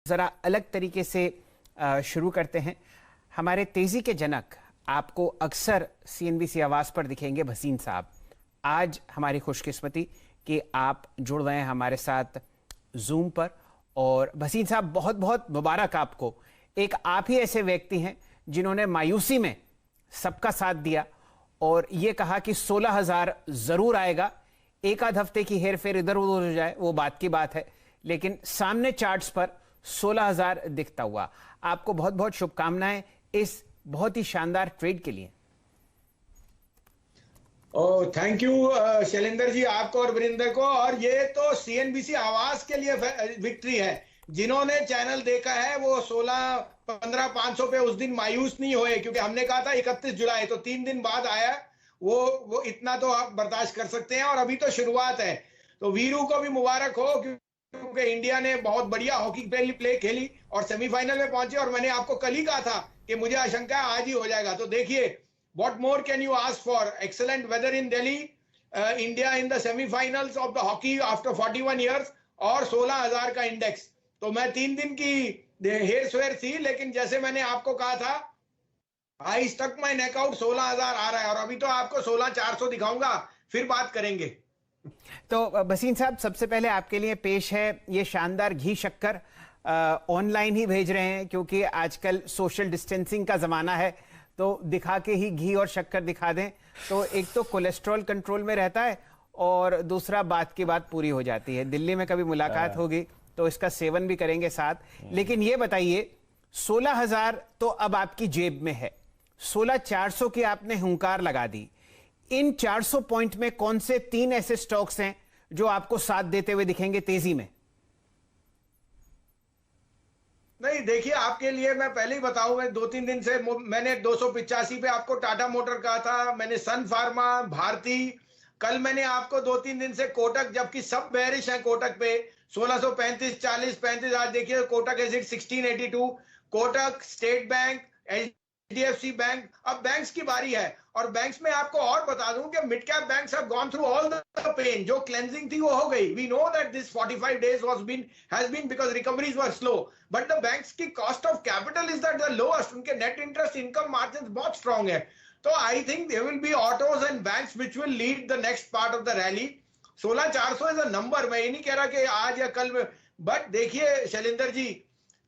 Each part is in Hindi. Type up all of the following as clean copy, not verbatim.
ज़रा अलग तरीके से शुरू करते हैं। हमारे तेज़ी के जनक आपको अक्सर CNBC आवाज़ पर दिखेंगे, भसीन साहब। आज हमारी खुशकिस्मती कि आप जुड़ रहे हैं हमारे साथ जूम पर। और भसीन साहब, बहुत बहुत मुबारक आपको। एक आप ही ऐसे व्यक्ति हैं जिन्होंने मायूसी में सबका साथ दिया और ये कहा कि 16,000 ज़रूर आएगा। एक आध हफ्ते की हेर फेर इधर उधर हो जाए वो बात की बात है, लेकिन सामने चार्ट्स पर 16,000 दिखता हुआ। आपको बहुत बहुत शुभकामनाएं इस बहुत ही शानदार ट्रेड के लिए। थैंक यू शैलेंद्र जी, आपको और वरिंदर को। और ये तो CNBC आवाज के लिए विक्ट्री है। जिन्होंने चैनल देखा है वो 16-15-500 पे उस दिन मायूस नहीं हुए, क्योंकि हमने कहा था 31 जुलाई, तो 3 दिन बाद आया। वो इतना तो आप बर्दाश्त कर सकते हैं। और अभी तो शुरुआत है, तो वीरू को भी मुबारक हो, क्योंकि इंडिया ने बहुत बढ़िया हॉकी प्ले खेली और सेमीफाइनल में पहुंचे। और मैंने आपको कल ही कहा था कि मुझे आशंका है आज ही हो जाएगा। तो देखिए, what more can you ask for? Excellent weather in Delhi, India in the semi-finals of the hockey after 41 years, और 16,000 का इंडेक्स। तो मैं 3 दिन की हेर फेर थी, लेकिन जैसे मैंने आपको कहा था, I stuck my neck out, 16,000 आ रहा है। और अभी तो आपको 16,400 दिखाऊंगा, फिर बात करेंगे। तो भसीन साहब, सबसे पहले आपके लिए पेश है ये शानदार घी शक्कर। ऑनलाइन ही भेज रहे हैं क्योंकि आजकल सोशल डिस्टेंसिंग का जमाना है, तो दिखा के ही घी और शक्कर दिखा दें तो एक तो कोलेस्ट्रॉल कंट्रोल में रहता है और दूसरा बात की बात पूरी हो जाती है। दिल्ली में कभी मुलाकात होगी तो इसका सेवन भी करेंगे साथ। लेकिन ये बताइए, 16,000 तो अब आपकी जेब में है, 16,400 की आपने हुंकार लगा दी। इन 400 पॉइंट में कौन से 3 ऐसे स्टॉक्स हैं जो आपको साथ देते हुए दिखेंगे तेजी में? नहीं, देखिए, आपके लिए मैं पहले ही बताऊं, मैं 2-3 दिन से मैंने 285 पे आपको टाटा मोटर कहा था, मैंने सन फार्मा, भारती, कल मैंने आपको 2-3 दिन से कोटक, जबकि सब बेरिश है कोटक पे, 1635, 40, 35। आज देखिए Kotak acid 1682, Kotak, state bank, HDFC bank. अब बैंक्स की बारी है, और बैंक्स में आपको और बता दूं कि mid cap banks have gone through all the pain. जो क्लेंजिंग थी वो हो गई। We know that this 45 days has been because recoveries were slow, but the banks की cost of capital is at the lowest। उनके net interest income margins बहुत strong है। तो I think there will be autos and banks which will lead the next part of the rally। 16,400 is a number। मैं ये नहीं कह रहा कि आज या कल में, बट देखिए शैलेंद्र जी,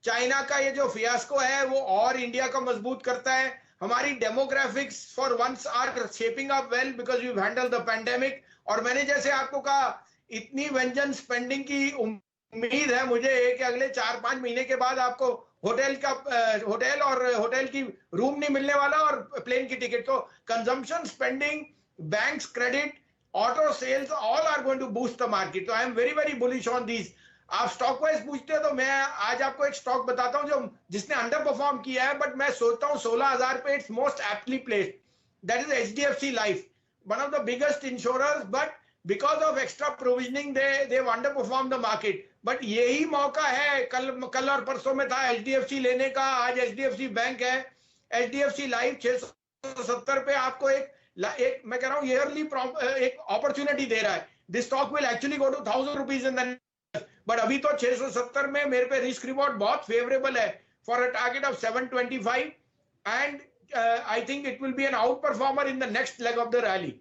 चाइना का ये जो फियास्को है वो और इंडिया को मजबूत करता है। हमारी demographics for once are shaping up well because we handle the pandemic. और मैंने जैसे आपको कहा, इतनी व्यंजन स्पेंडिंग की उम्मीद है मुझे कि अगले 4-5 महीने के बाद आपको होटल और होटल की रूम नहीं मिलने वाला, और प्लेन की टिकट। तो consumption, spending, banks, credit, auto sales, all are going to boost the market. तो I am very very bullish on these. आप स्टॉक वाइज पूछते हो तो मैं आज आपको एक स्टॉक बताता हूं जो जिसने अंडर परफॉर्म किया है, बट मैं सोचता हूं 16,000 पे it's most aptly placed. That is HDFC life, one of the biggest insurers, but because of extra provisioning they under perform the market. But यही मौका है, कल और परसों में था HDFC लेने का, आज HDFC बैंक है। HDFC लाइफ 670 पे आपको एक मैं कह रहा हूं ईयरली एक अपॉर्चुनिटी दे रहा है। This stock will actually go to 1,000 rupees in the, but अभी तो 670 में मेरे पे रिस्क रिवॉर्ड बहुत फेवरेबल है for a target of 725, and I think it will be an outperformer in the next leg of the rally.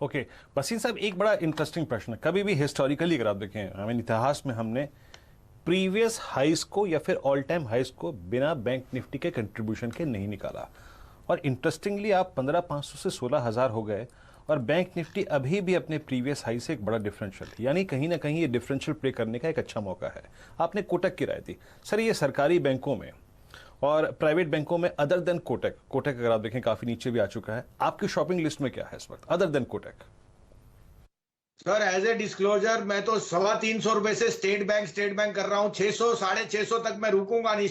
Okay Wasim साहब, एक बड़ा इंटरेस्टिंग प्रश्न है। कभी भी हिस्टोरिकली अगर आप देखें, इतिहास में हमने प्रीवियस हाइस को या फिर ऑल टाइम हाइस को बिना बैंक निफ्टी के कंट्रीब्यूशन के नहीं निकाला। और इंटरेस्टिंगली आप 15,500 से 16,000 हो गए, और बैंक निफ्टी अभी भी अपने प्रीवियस हाई से एक बड़ा डिफरेंशियल, यानी कहीं ना कहीं ये डिफरेंशियल प्ले करने का एक अच्छा मौका है। आपने कोटक की राय दी। सर, ये सरकारी बैंकों में और प्राइवेट बैंकों में अदर देन कोटक अगर आप देखें काफी नीचे भी आ चुका है, आपकी शॉपिंग लिस्ट में क्या है इस वक्त other than Kotak? Sir, as a disclosure, मैं तो 325 रुपए से स्टेट बैंक कर रहा हूं। 600, 650 तक मैं रुकूंगा नहीं।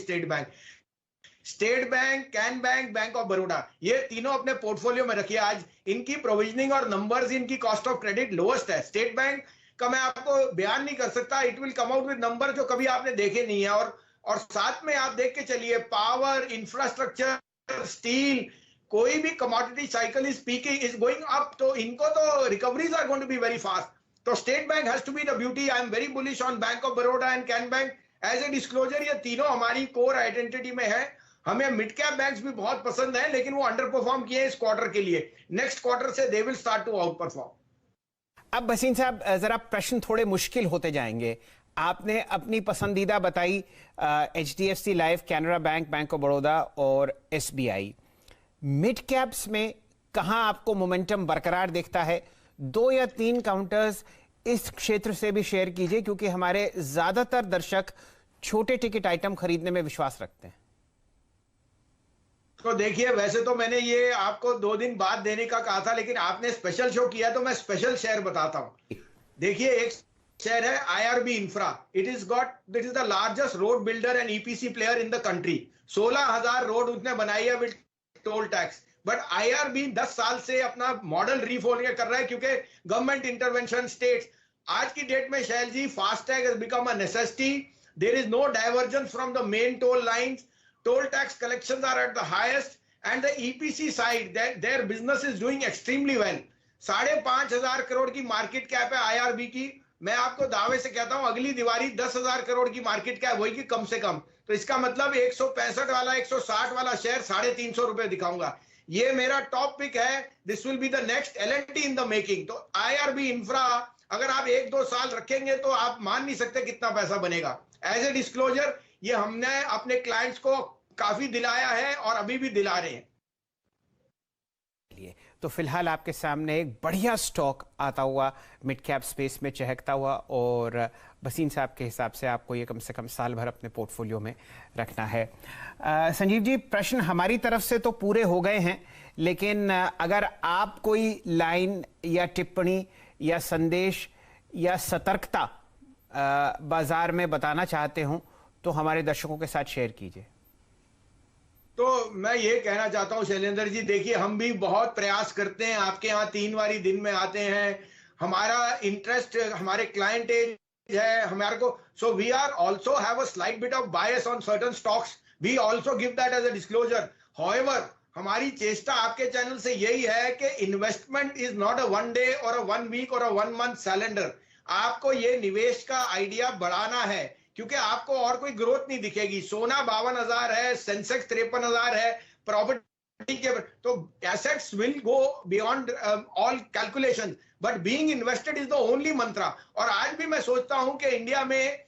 State bank, can bank, bank of Baroda, ये तीनों अपने पोर्टफोलियो में रखिए। आज इनकी प्रोविजनिंग और नंबर्स, इनकी कॉस्ट ऑफ क्रेडिट लोएस्ट है। स्टेट बैंक का मैं आपको बयान नहीं कर सकता, it will come out with number जो कभी आपने देखे नहीं है। और साथ में आप देख के चलिए, पावर, इंफ्रास्ट्रक्चर, स्टील, कोई भी commodity cycle is peaking, is going up, तो इनको तो recoveries are going to be very fast. तो State Bank has to be the beauty. I am very bullish on Bank of Baroda and Can Bank. As a disclosure ये तीनों हमारी कोर आइडेंटिटी में है। हमें मिड कैप बैंक्स भी बहुत पसंद है, लेकिन वो अंडर परफॉर्म किए इस क्वार्टर के लिए। नेक्स्ट क्वार्टर से they will start to outperform. अब भसीन साहब जरा प्रश्न थोड़े मुश्किल होते जाएंगे। आपने अपनी पसंदीदा बताई HDFC life, Canara bank, bank of Baroda और SBI। मिड कैप्स में कहां आपको मोमेंटम बरकरार दिखता है? 2 या 3 काउंटर्स इस क्षेत्र से भी शेयर कीजिए, क्योंकि हमारे ज्यादातर दर्शक छोटे टिकट आइटम खरीदने में विश्वास रखते हैं। तो देखिए, वैसे तो मैंने ये आपको 2 दिन बाद देने का कहा था, लेकिन आपने स्पेशल शो किया तो मैं स्पेशल शेयर बताता हूं। देखिए, एक शेयर है IRB infra. It is the largest road builder and EPC player in the country. 16,000 road उसने बनाई है with toll tax. But IRB 10 साल से अपना मॉडल रीफॉर्म कर रहा है, क्योंकि गवर्नमेंट इंटरवेंशन, स्टेट्स। आज की डेट में Shail ji, FASTag has become a necessity. There is no divergence from the main toll lines. Toll tax collections are at the highest, and the EPC side, that their business is doing extremely well. 5,500 crore की मार्केट कैप है IRB की। मैं आपको दावे से कहता हूं अगली दिवाली 10,000 करोड़ की मार्केट कैप होगी कम से कम। तो इसका मतलब 165 वाला, 160 वाला शेयर 350 रुपए दिखाऊंगा। ये मेरा टॉप पिक है। This will be the next L&T in the making. तो IRB इंफ्रा अगर आप 1-2 साल रखेंगे तो आप मान नहीं सकते कितना पैसा बनेगा। एज ए डिस्क्लोजर, ये हमने अपने क्लाइंट्स को काफी दिलाया है और अभी भी दिला रहे हैं। तो फिलहाल आपके सामने एक बढ़िया स्टॉक आता हुआ मिड कैप स्पेस में चहकता हुआ, और भसीन साहब के हिसाब से आपको ये कम से कम साल भर अपने पोर्टफोलियो में रखना है। संजीव जी, प्रश्न हमारी तरफ से तो पूरे हो गए हैं, लेकिन अगर आप कोई लाइन या टिप्पणी या संदेश या सतर्कता बाजार में बताना चाहते हो तो हमारे दर्शकों के साथ शेयर कीजिए। तो मैं ये कहना चाहता हूं शैलेंद्र जी, देखिए, हम भी बहुत प्रयास करते हैं। आपके यहाँ 3 बारी दिन में आते हैं। हमारा इंटरेस्ट, हमारे क्लाइंट है हमारे को। So we are also have a slight bit of bias on certain stocks. We also give that as a disclosure. However, हमारी चेष्टा आपके चैनल से यही है कि investment is not a 1 day और अ 1 वीक और अ 1 मंथ कैलेंडर। आपको ये निवेश का आइडिया बढ़ाना है, क्योंकि आपको और कोई ग्रोथ नहीं दिखेगी। सोना 52,000 है, सेंसेक्स 53,000 है, प्रॉपर्टी के तो assets will go beyond all calculation, but being invested is the only mantra. और आज भी मैं सोचता हूं कि इंडिया में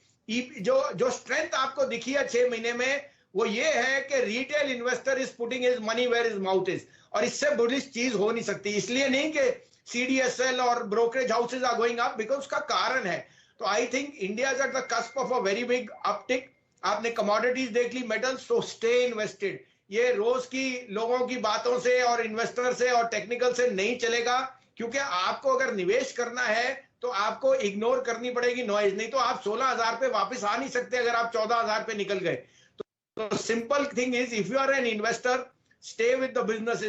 जो स्ट्रेंथ आपको दिखी है 6 महीने में, वो ये है कि retail investor is putting his money where his mouth is. और इससे बुलिश चीज हो नहीं सकती। इसलिए नहीं कि CDSL और brokerage houses are going up, because उसका कारण है। तो I think India is at the cusp of a very big uptick. आपने कमोडिटीज देख ली, मेटल्स, तो स्टे इन्वेस्टेड। ये रोज की लोगों की बातों से और इन्वेस्टर से और टेक्निकल से नहीं चलेगा, क्योंकि आपको अगर निवेश करना है तो आपको इग्नोर करनी पड़ेगी नॉइज। नहीं तो आप 16,000 पे वापस आ नहीं सकते अगर आप 14,000 पे निकल गए। तो simple thing is, if you are an investor, stay with the business.